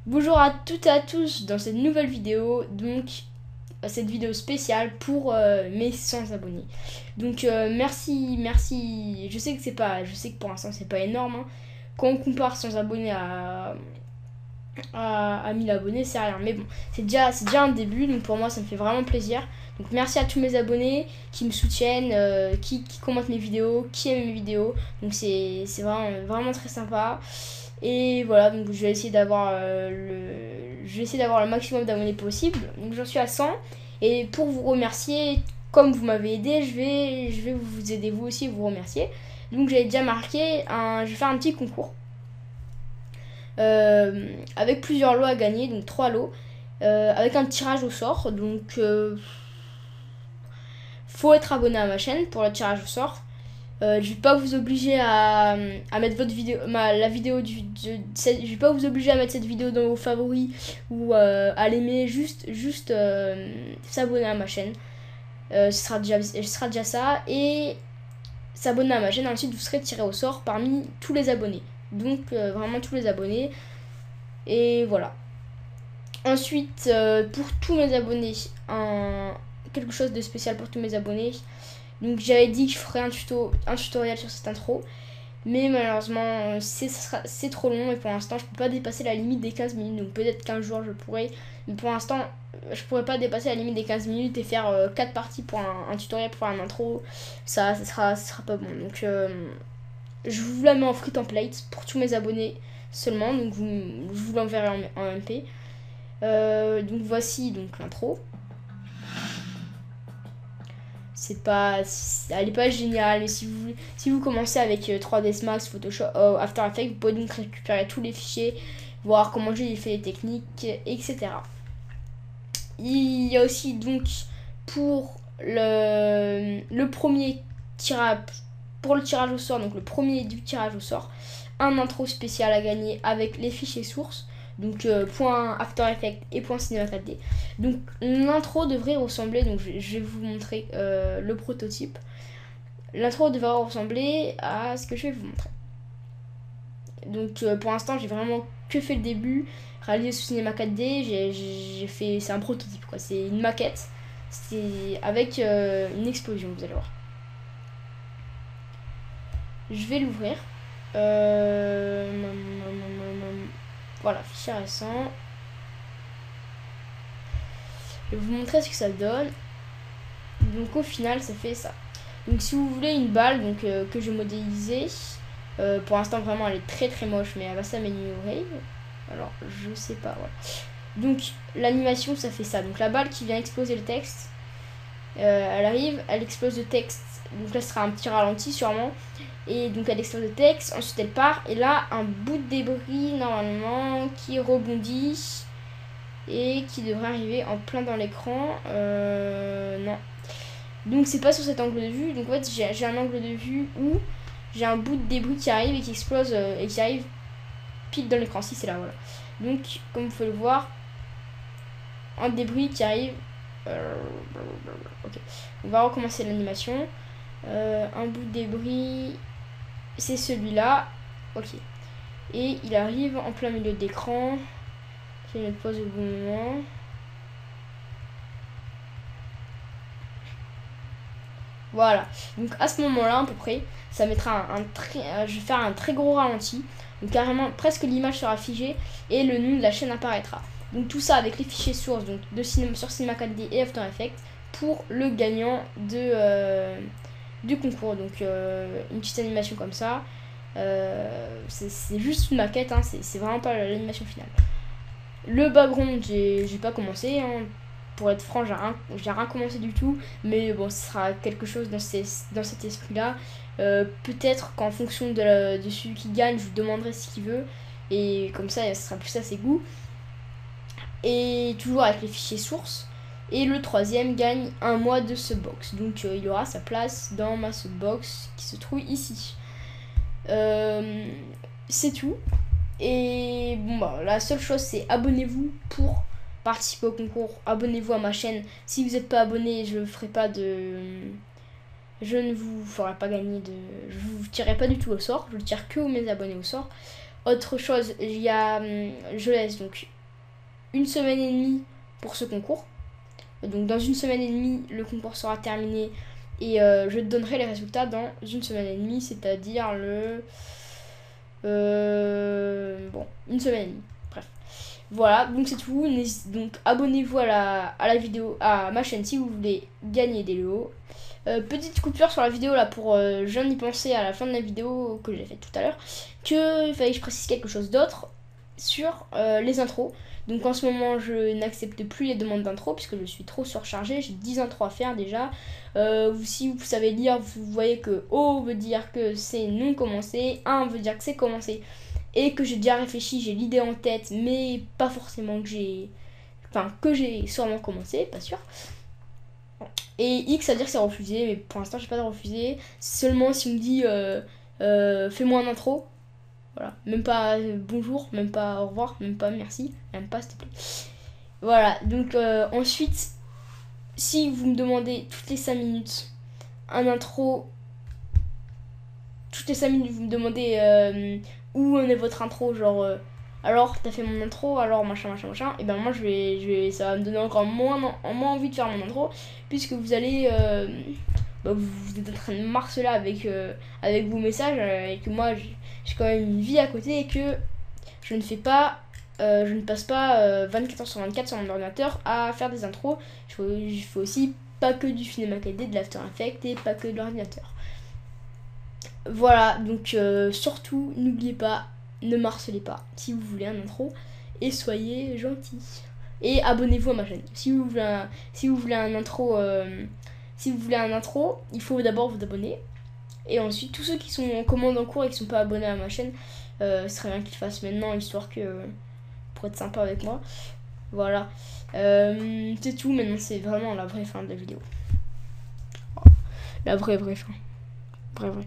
Bonjour à toutes et à tous dans cette nouvelle vidéo, donc cette vidéo spéciale pour mes 100 abonnés. Donc merci, je sais que pour l'instant c'est pas énorme, hein. Quand on compare 100 abonnés à 1000 abonnés, c'est rien, mais bon, c'est déjà un début, donc pour moi ça me fait vraiment plaisir. Donc merci à tous mes abonnés qui me soutiennent, qui commentent mes vidéos, qui aiment mes vidéos, donc c'est vraiment très sympa. Et voilà, donc je vais essayer d'avoir le maximum d'abonnés possible. Donc j'en suis à 100. Et pour vous remercier, comme vous m'avez aidé, je vais vous aider vous aussi, vous remercier. Donc j'avais déjà marqué, je vais faire un petit concours avec plusieurs lots à gagner, donc 3 lots, avec un tirage au sort. Donc faut être abonné à ma chaîne pour le tirage au sort. Je vais pas vous obliger à mettre votre vidéo, la vidéo je vais pas vous obliger à mettre cette vidéo dans vos favoris ou à l'aimer, juste s'abonner à ma chaîne. Ce sera déjà ça. Et s'abonner à ma chaîne, ensuite vous serez tiré au sort parmi tous les abonnés. Donc vraiment tous les abonnés. Et voilà. Ensuite, pour tous mes abonnés, quelque chose de spécial pour tous mes abonnés. Donc j'avais dit que je ferais un tutoriel sur cette intro. Mais malheureusement, c'est trop long et pour l'instant, je peux pas dépasser la limite des 15 minutes. Donc peut-être qu'un jour je pourrais. Mais pour l'instant, je pourrais pas dépasser la limite des 15 minutes et faire 4 parties pour un tutoriel pour un intro. Ça sera pas bon. Donc je vous la mets en free template pour tous mes abonnés seulement. Donc je vous l'enverrai en MP. Donc voici donc l'intro. Elle est pas géniale, mais si vous commencez avec 3ds Max, Photoshop, After Effects, vous pouvez donc récupérer tous les fichiers, voir comment j'ai fait les techniques, etc. Il y a aussi donc pour le premier tirage, pour le tirage au sort, donc le premier du tirage au sort, un intro spécial à gagner avec les fichiers sources. Donc point After Effects et point Cinema 4D. Donc l'intro devrait ressembler, donc je vais vous montrer le prototype. L'intro devrait ressembler à ce que je vais vous montrer. Donc pour l'instant j'ai vraiment que fait le début, réalisé sous Cinema 4D. C'est un prototype quoi, c'est une maquette. C'est avec une explosion, vous allez voir. Je vais l'ouvrir. Voilà, fichier récent. Je vais vous montrer ce que ça donne. Donc au final, ça fait ça. Donc si vous voulez une balle que je modélisais, pour l'instant vraiment elle est très très moche, mais elle va s'améliorer. Alors je sais pas, voilà. Donc l'animation ça fait ça. Donc la balle qui vient exploser le texte, elle arrive, elle explose le texte. Donc là ce sera un petit ralenti sûrement. Et donc elle explose le texte, ensuite elle part. Et là un bout de débris normalement qui rebondit et qui devrait arriver en plein dans l'écran. Non. Donc c'est pas sur cet angle de vue. Donc en fait j'ai un angle de vue où j'ai un bout de débris qui arrive et qui explose et qui arrive pile dans l'écran. Si c'est là, voilà. Donc comme vous pouvez le voir, un débris qui arrive. Ok. On va recommencer l'animation. Un bout de débris, c'est celui-là. Ok. Et il arrive en plein milieu d'écran. Je vais mettre pause au bon moment. Voilà. Donc à ce moment-là, à peu près, ça mettra je vais faire un très gros ralenti. Donc carrément, presque l'image sera figée et le nom de la chaîne apparaîtra. Donc tout ça avec les fichiers sources donc sur Cinema 4D et After Effects pour le gagnant du concours. Donc une petite animation comme ça. C'est juste une maquette, hein, c'est vraiment pas l'animation finale. Le background, j'ai pas commencé, hein. Pour être franc, j'ai rien commencé du tout. Mais bon, ce sera quelque chose dans cet esprit-là. Peut-être qu'en fonction de celui qui gagne, je lui demanderai ce qu'il veut. Et comme ça, ce sera plus à ses goûts. Et toujours avec les fichiers sources. Et le troisième gagne un mois de subbox. Donc il aura sa place dans ma subbox qui se trouve ici. C'est tout. Et bon bah la seule chose c'est abonnez-vous pour participer au concours. Abonnez-vous à ma chaîne. Si vous n'êtes pas abonné, je ne vous ferai pas gagner de. Je vous tirerai pas du tout au sort. Je ne tire que mes abonnés au sort. Autre chose, je laisse donc une semaine et demie pour ce concours. Donc dans une semaine et demie, le concours sera terminé et je te donnerai les résultats dans une semaine et demie, c'est-à-dire bon, une semaine et demie. Bref. Voilà, donc c'est tout. Donc abonnez-vous à la vidéo, à ma chaîne si vous voulez gagner des lots. Petite coupure sur la vidéo là pour je viens d'y penser à la fin de la vidéo que j'ai faite tout à l'heure, qu'il fallait que je précise quelque chose d'autre sur les intros. Donc en ce moment je n'accepte plus les demandes d'intro puisque je suis trop surchargée, j'ai 10 intros à faire déjà. Si vous savez lire, vous voyez que O veut dire que c'est non commencé, 1 veut dire que c'est commencé et que j'ai déjà réfléchi, j'ai l'idée en tête mais pas forcément que j'ai sûrement commencé, pas sûr. Et X ça veut dire que c'est refusé, mais pour l'instant j'ai pas de refusé, seulement si on me dit fais-moi un intro. Voilà, même pas bonjour, même pas au revoir, même pas merci, même pas s'il te plaît. Voilà, donc ensuite, si vous me demandez toutes les 5 minutes un intro, toutes les 5 minutes vous me demandez où en est votre intro, genre alors t'as fait mon intro, alors machin, et ben moi ça va me donner encore moins envie de faire mon intro, puisque vous allez vous êtes en train de marceler avec vos messages et que moi j'ai quand même une vie à côté et que je ne passe pas 24 heures sur 24 sur mon ordinateur à faire des intros. Je fais aussi pas que du Cinema 4D, de l'After Effects et pas que de l'ordinateur. Voilà, donc surtout n'oubliez pas, ne marcelez pas si vous voulez un intro et soyez gentils. Et abonnez-vous à ma chaîne. Si vous voulez un intro, il faut d'abord vous abonner. Et ensuite, tous ceux qui sont en commande en cours et qui sont pas abonnés à ma chaîne, ce serait bien qu'ils le fassent maintenant, histoire que pour être sympa avec moi. Voilà. C'est tout, maintenant c'est vraiment la vraie fin de la vidéo. La vraie fin. Vraie.